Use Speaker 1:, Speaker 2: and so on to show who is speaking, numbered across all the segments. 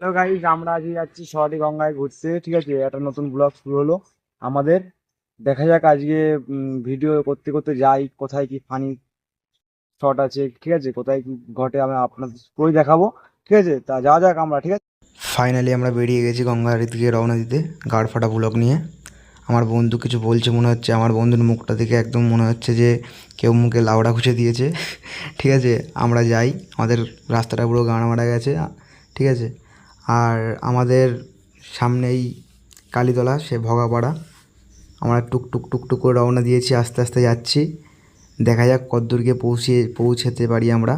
Speaker 1: তো গাইজ আমরা আজকে যাচ্ছি সরাটি গঙ্গায় ঘুরতে। ঠিক আছে, একটা নতুন ব্লগ শুরু হলো আমাদের। দেখা যাক আজকে ভিডিও করতে করতে যাই, কোথায় কি ফানি শট আছে, ঠিক আছে, কোথায় কি ঘটে আমরা আপনাদের করে দেখাবো। ঠিক আছে, তা যাওয়া যাক আমরা। ঠিক আছে,
Speaker 2: ফাইনালি আমরা বেরিয়ে গেছি গঙ্গার দিকে রওনা দিতে গাড় ফাটা ব্লক নিয়ে। আমার বন্ধু কিছু বলছে মনে হচ্ছে, আমার বন্ধুর মুখটা দেখে একদম মনে হচ্ছে যে কেউ মুখে লাউড়া ঘুষে দিয়েছে। ঠিক আছে, আমরা যাই। আমাদের রাস্তাটা পুরো গাড়া মারা গেছে। ঠিক আছে, আর আমাদের সামনেই কালীতলা, সে ভগাপাড়া। আমরা টুকটুক টুকটুক করে রওনা দিয়েছি, আস্তে আস্তে যাচ্ছি। দেখা যাক কতদূর গিয়ে পৌঁছাতে পারি আমরা।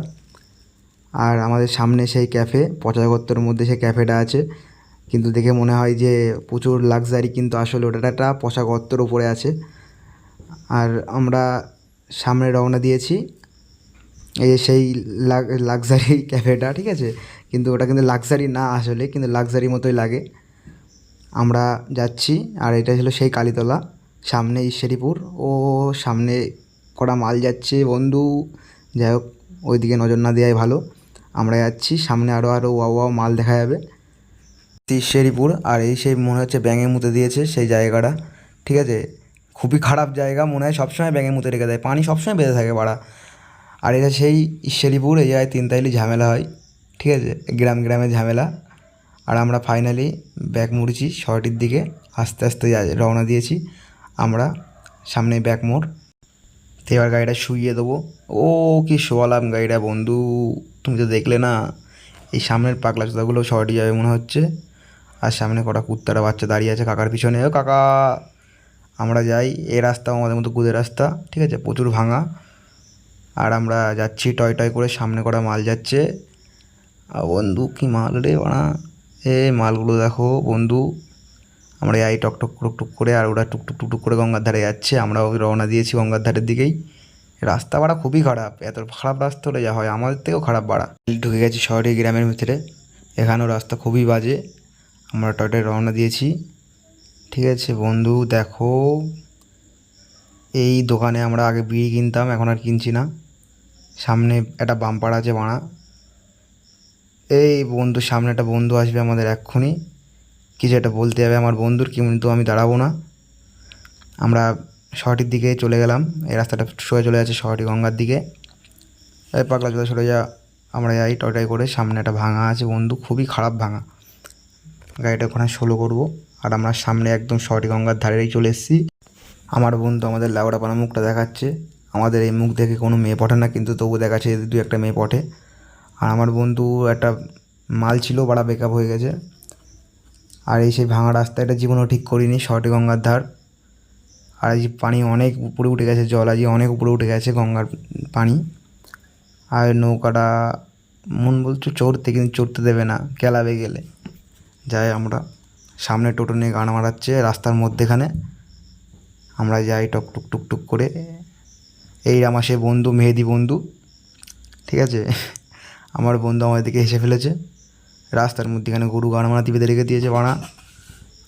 Speaker 2: আর আমাদের সামনে সেই ক্যাফে, পচাগত্তর মধ্যে সেই ক্যাফেটা আছে, কিন্তু দেখে মনে হয় যে প্রচুর লাক্সারি, কিন্তু আসলে ওটা একটা পচা গর্তের উপরে আছে। আর আমরা সামনে রওনা দিয়েছি, এই যে সেই লাক্সারি ক্যাফেটা। ঠিক আছে, কিন্তু ওটা কিন্তু লাক্সারি না আসলে, কিন্তু লাক্সারি মতোই লাগে। আমরা যাচ্ছি, আর এটা ছিল সেই কালীতলা, সামনে ঈশ্বরীপুর। ও সামনে কটা মাল যাচ্ছে বন্ধু, যাই হোক ওইদিকে নজর না দেওয়াই ভালো। আমরা যাচ্ছি সামনে, আরও আরও ওয়া ওয়া মাল দেখা যাবে। ঈশ্বরীপুর, আর এই সেই মনে হচ্ছে ব্যাঙে মুতে দিয়েছে সেই জায়গাটা। ঠিক আছে, খুবই খারাপ জায়গা, মনে হয় সবসময় ব্যাঙে মুতে রেখে দেয়, পানি সবসময় বেঁধে থাকে বাড়া। আর এটা সেই ঈশ্বরীপুর, এই জায়গায় 3 তাইলি ঝামেলা হয়। ঠিক আছে, গ্রাম গ্রামে ঝামেলা। আর আমরা ফাইনালি ব্যাক মুড়ছি শহরটির দিকে, আস্তে আস্তে রওনা দিয়েছি আমরা। সামনে ব্যাক মোড়, তো এবার গাড়িটা শুইয়ে দেবো। ও কি শোয়ালাম গাড়িটা বন্ধু, তুমি তো দেখলে না। এই সামনের পাগলা চোদাগুলো শহরটি যাবে মনে হচ্ছে। আর সামনে কটা কুত্তারা বাচ্চা দাঁড়িয়ে আছে কাকার পিছনে। ও কাকা, আমরা যাই। এই রাস্তা আমাদের মতো গুদের রাস্তা, ঠিক আছে, প্রচুর ভাঙা। আর আমরা যাচ্ছি টয় টয় করে, সামনে কটা মাল যাচ্ছে। বন্ধু কি মাল রে বাড়া, এ মালগুলো দেখো বন্ধু। আমরা এই টকটক টুকটুক করে, আর ওরা টুকটুক টুকটুক করে গঙ্গার ধারে যাচ্ছে, আমরাও রওনা দিয়েছি গঙ্গার ধারের দিকেই। রাস্তা বাড়া খুবই খারাপ, এত খারাপ রাস্তা হলে যা হয়, আমাদের থেকেও খারাপ বাড়া। ঢুকে গেছি শহরে গ্রামের ভিতরে, এখানেও রাস্তা খুবই বাজে। আমরা টয়টায় রওনা দিয়েছি। ঠিক আছে বন্ধু, দেখো এই দোকানে আমরা আগে বিড়ি কিনতাম, এখন আর কিনছি না। সামনে একটা বাম্পার আছে বাড়া। এই বন্ধু, সামনে একটা বন্ধু আসবে আমাদের এক্ষুনি, কিছু একটা বলতে যাবে আমার বন্ধুর, কিন্তু আমি দাঁড়াবো না। আমরা শহরটির দিকে চলে গেলাম, এই রাস্তাটা সোজা চলে যাচ্ছে শহরটি গঙ্গার দিকে। এই পাগলা চলে সরে যা। আমরা যাই টয়টাই করে, সামনে একটা ভাঙা আছে বন্ধু, খুবই খারাপ ভাঙা। গাড়িটা ওখানে স্লো করবো। আর আমরা সামনে একদম শহরটি গঙ্গার ধারেই চলে এসেছি। আমার বন্ধু আমাদের ল্যাবড়াপানা মুখটা দেখাচ্ছে। আমাদের এই মুখ দেখে কোনো মেয়ে পটে না, কিন্তু তবু দেখাচ্ছে দু একটা মেয়ে পটে। আর আমার বন্ধু একটা মাল ছিল, বাড়া বেকআপ হয়ে গেছে। আর এই সেই ভাঙা রাস্তাটা জীবনও ঠিক করিনি, শহরটি গঙ্গার ধার। আর আজ পানি অনেক উপরে উঠে গেছে, জল আজ অনেক উপরে উঠে গেছে গঙ্গার পানি। আর নৌকাটা মন বলছো চড়তে, কিন্তু চড়তে দেবে না, কেলাবে গেলে। যাই আমরা, সামনে টোটো নিয়ে গান মারাচ্ছে রাস্তার মধ্যেখানে। আমরা যাই টক টুক টুক টুক করে। এই আমার সে বন্ধু, মেহেদি বন্ধু। ঠিক আছে, আমার বন্ধু আমাদের দিকে হেসে ফেলেছে। রাস্তার মধ্যেখানে গরু গান মারাতে বেঁধে রেখে দিয়েছে বাড়া।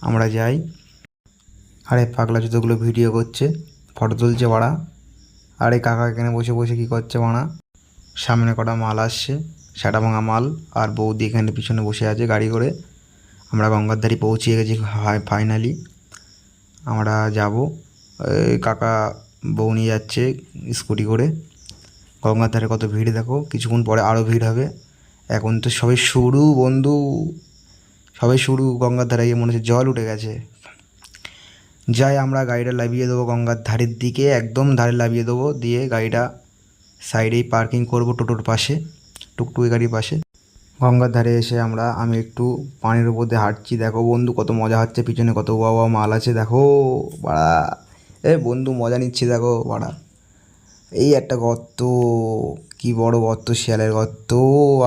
Speaker 2: আমরা যাই। আরে পাগলা জুতোগুলো ভিডিও করছে, ফটো তুলছে বাড়া। আর এই কাকা এখানে বসে বসে কী করছে বাড়া। সামনে কটা মাল আসছে, সেটা ভাঙা মাল। আর বৌদি এখানে পিছনে বসে আছে গাড়ি করে। আমরা গঙ্গার ধারে পৌঁছিয়ে গেছি ফাইনালি। আমরা যাব, কাকা বউ নিয়ে যাচ্ছে স্কুটি করে। গঙ্গার ধারে কত ভিড় দেখো, কিছুক্ষণ পরে আরও ভিড় হবে। এখন তো সবে শুরু বন্ধু, সবে শুরু। গঙ্গার ধারে গিয়ে মনে হচ্ছে জল উঠে গেছে। যাই, আমরা গাড়িটা লাভিয়ে দেবো গঙ্গার ধারের দিকে, একদম ধারে লাভিয়ে দেবো, দিয়ে গাড়িটা সাইডেই পার্কিং করব টোটোর পাশে, টুকটুকি গাড়ির পাশে। গঙ্গার ধারে এসে আমি একটু পানির উপর দিয়ে হাঁটছি। দেখো বন্ধু কত মজা হচ্ছে, পিছনে কত বাবা মাল আছে দেখো বাড়া। এ বন্ধু মজা নিচ্ছি দেখো বাড়া। এই একটা গর্ত, কি বড় গর্ত, শিয়ালের গর্ত।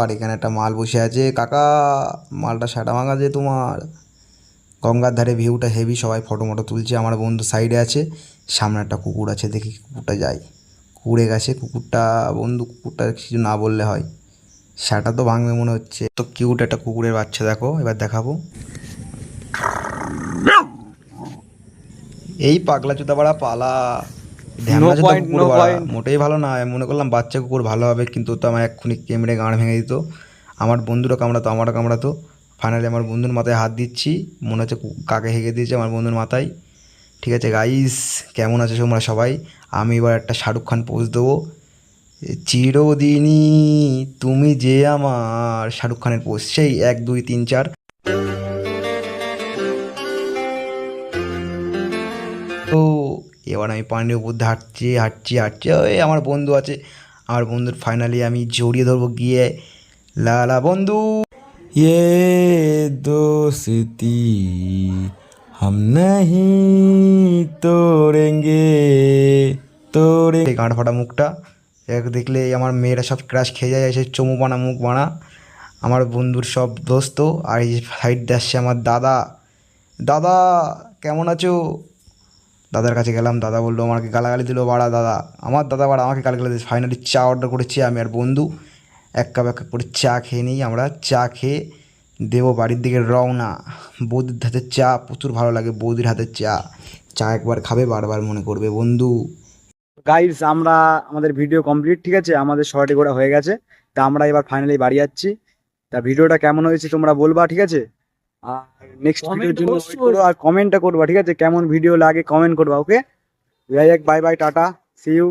Speaker 2: আর এখানে একটা মাল বসে আছে, কাকা মালটা সাটা ভাঙা যে তোমার। গঙ্গার ধারে ভিউটা হেভি, সবাই ফটো মটো তুলছে। আমার বন্ধু সাইডে আছে, সামনে একটা কুকুর আছে, দেখি কুকুরটা যাই। কুকুরে গেছে কুকুরটা বন্ধু, কুকুরটা কিছু না বললে হয়, সেটা তো ভাঙবে মনে হচ্ছে। তো কিউট একটা কুকুরের বাচ্চা দেখো, এবার দেখাবো। এই পাগলা চোদা বাড়া পালা,
Speaker 1: নো
Speaker 2: ঢ্যামনা চোদা
Speaker 1: পয়েন্ট,
Speaker 2: কুকুর
Speaker 1: নো
Speaker 2: বাড়া,
Speaker 1: পয়েন্ট।
Speaker 2: মোটেই ভালো না। আমি মনে করলাম বাচ্চা কুকুর ভালো হবে, কিন্তু তো আমার এক্ষুনি কেমড়ে গাঁড় ভেঙে দিত। আমার বন্ধুরা কামড়াতো, আমারও কামড়াতো। ফাইনালি আমার বন্ধুর মাথায় হাত দিচ্ছি, মনে হচ্ছে কাকে হেগে দিয়েছে আমার বন্ধুর মাথায়। ঠিক আছে গাইস, কেমন আছো তোমরা সবাই? আমি এবার একটা শাহরুখ খান পোজ দেবো, চিরদিনই তুমি যে আমার, শাহরুখ খানের পোজ, সেই 1 2 3 4। তো এবার আমি পানির উপর দিয়ে হাঁটছি হাঁটছি হাঁটছি, ওই আমার বন্ধু আছে, আমার বন্ধুর ফাইনালি আমি জড়িয়ে ধরবো গিয়ে, লালা বন্ধু, ये दोस्ती हम नहीं तोड़ेंगे তোড়ে। গাঁট ফাটা মুখটা এক দেখলে আমার মেয়েরা সব ক্রাশ খেয়ে যায়, এসে চমু বানা মুখ বানা। আমার বন্ধুর সব দোস্ত, আর এই সাইড দিয়ে আসছে আমার দাদা। দাদা কেমন আছো? দাদার কাছে গেলাম, দাদা বললো, আমাকে গালাগালি দিল, বাড়া দাদা, আমার দাদা বাড়া আমাকে গালাগালি দিল। ফাইনালি চা অর্ডার করেছি আমি আর বন্ধু, এক কাপ করে চা খেয়ে নিই আমরা। চা খেয়ে দেবো বাড়ির দিকে রওনা। বৌদির হাতের চা প্রচুর ভালো লাগে, বৌদির হাতের চা, চা একবার খাবে বারবার মনে করবে বন্ধু।
Speaker 1: গাইস আমরা আমাদের ভিডিও কমপ্লিট, ঠিক আছে, আমাদের শর্টে ঘোরা হয়ে গেছে। তা আমরা এবার ফাইনালি বাড়ি যাচ্ছি। তা ভিডিওটা কেমন হয়েছে তোমরা বলবা, ঠিক আছে, আর নেক্সট ভিডিওর জন্য wait করো, আর কমেন্টটা করবা, ঠিক আছে, কেমন ভিডিও লাগে কমেন্ট করবা। Okay, bye bye, ta-ta, see you.